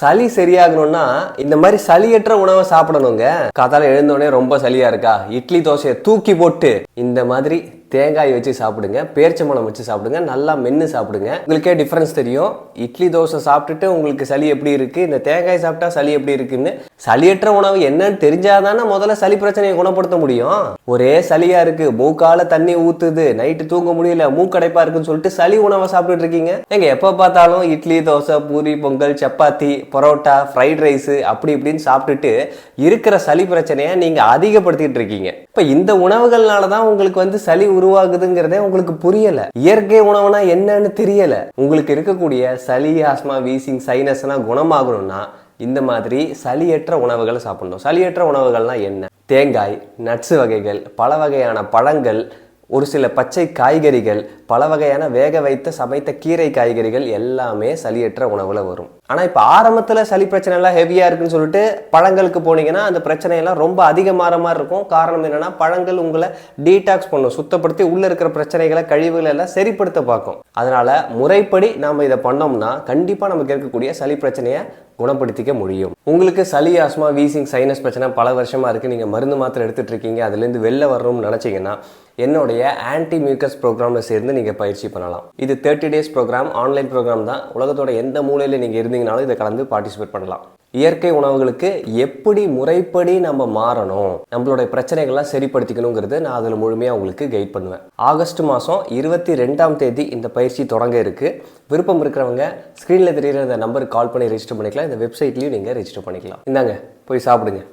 சளி சரியாகணும்னா இந்த மாதிரி சளியற்ற உணவை சாப்பிடணுங்க. காத்தால எழுந்தோடனே ரொம்ப சளியா இருக்கா, இட்லி தோசையை தூக்கி போட்டு இந்த மாதிரி தேங்காய் வச்சு சாப்பிடுங்க, பேரிச்சம்பழம் வச்சு சாப்பிடுங்க, நல்லா மென்று சாப்பிடுங்க. உங்களுக்கே டிஃப்ரென்ஸ் தெரியும். இட்லி தோசை சாப்பிட்டுட்டு உங்களுக்கு சளி எப்படி இருக்கு, இந்த தேங்காய் சாப்பிட்டா சளி எப்படி இருக்குன்னு. சளியற்ற உணவு என்னன்னு தெரிஞ்சாதானே முதல்ல சளி பிரச்சனையை குணப்படுத்த முடியும். ஒரே சளியா இருக்கு, மூக்கால தண்ணி ஊத்துது, நைட்டு தூங்க முடியல, மூக்கடைப்பா இருக்குன்னு சொல்லிட்டு சளி உணவை சாப்பிட்டுட்டு இருக்கீங்க. எங்க எப்ப பார்த்தாலும் இட்லி தோசை பூரி பொங்கல் சப்பாத்தி பரோட்டா ஃப்ரைட் ரைஸ் அப்படி இப்படின்னு சாப்பிட்டுட்டு இருக்கிற சளி பிரச்சனையை நீங்க அதிகப்படுத்திட்டு இருக்கீங்க. இப்ப இந்த உணவுகள்னாலதான் உங்களுக்கு சளி உருவாகுதுங்கிறதே உங்களுக்கு புரியல. இயற்கை உணவுனா என்னன்னு தெரியல. உங்களுக்கு இருக்கக்கூடிய சளி ஆஸ்மா வீசிங் சைனஸ்னா குணமாகணும்னா இந்த மாதிரி சளியற்ற உணவுகளை சாப்பிடணும். சளியற்ற உணவுகள்னா என்ன? தேங்காய், நட்ஸ் வகைகள், பல வகையான பழங்கள், ஒரு சில பச்சை காய்கறிகள், பல வகையான வேக வைத்த சமைத்த கீரை காய்கறிகள் எல்லாமே சளியற்ற உணவுல வரும். ஆனா இப்ப ஆரம்பத்துல சளி பிரச்சனை எல்லாம் ஹெவியா இருக்குன்னு சொல்லிட்டு பழங்களுக்கு போனீங்கன்னா அந்த பிரச்சனையெல்லாம் ரொம்ப அதிகமாற மாதிரி இருக்கும். காரணம் என்னன்னா பழங்கள் உங்களை டீடாக்ஸ் பண்ணும், சுத்தப்படுத்தி உள்ள இருக்கிற பிரச்சனைகளை கழிவுகளை எல்லாம் சரிப்படுத்த பார்க்கும். அதனால முறைப்படி நாம இதை பண்ணோம்னா கண்டிப்பா நமக்கு இருக்கக்கூடிய சளி பிரச்சனையை குணப்படுத்திக்க முடியும். உங்களுக்கு சளி ஆஸ்மா வீசிங் சைனஸ் பிரச்சனை பல வருஷமா இருக்கு, நீங்க மருந்து மாத்திரை எடுத்துட்டு இருக்கீங்க, அதுல இருந்து வெளில வரணும்னு நினைச்சீங்கன்னா என்னுடைய ஆன்டி மியூக்கஸ் ப்ரோக்ராம்ல சேர்ந்து நீங்க பயிற்சி பண்ணலாம். இது 30 days ப்ரோக்ராம், ஆன்லைன் ப்ரோக்ராம் தான். உலகத்தோட எந்த மூலையில நீங்க இருந்தீங்கனாலும் இதை கலந்து பார்ட்டிசிபேட் பண்ணலாம். இயற்கை உணவுகளுக்கு எப்படி முறைப்படி நம்ம மாறணும், நம்மளுடைய பிரச்சனைகள்லாம் சரிப்படுத்திக்கணுங்கிறது நான் அதில் முழுமையாக உங்களுக்கு கைட் பண்ணுவேன். ஆகஸ்ட் மாதம் 22ஆம் தேதி இந்த பயிற்சி தொடங்க இருக்கு. விருப்பம் இருக்கிறவங்க ஸ்க்ரீனில் தெரியுற இந்த நம்பருக்கு கால் பண்ணி ரெஜிஸ்டர் பண்ணிக்கலாம். இந்த வெப்சைட்லையும் நீங்கள் ரெஜிஸ்டர் பண்ணிக்கலாம். இந்தாங்க போய் சாப்பிடுங்க.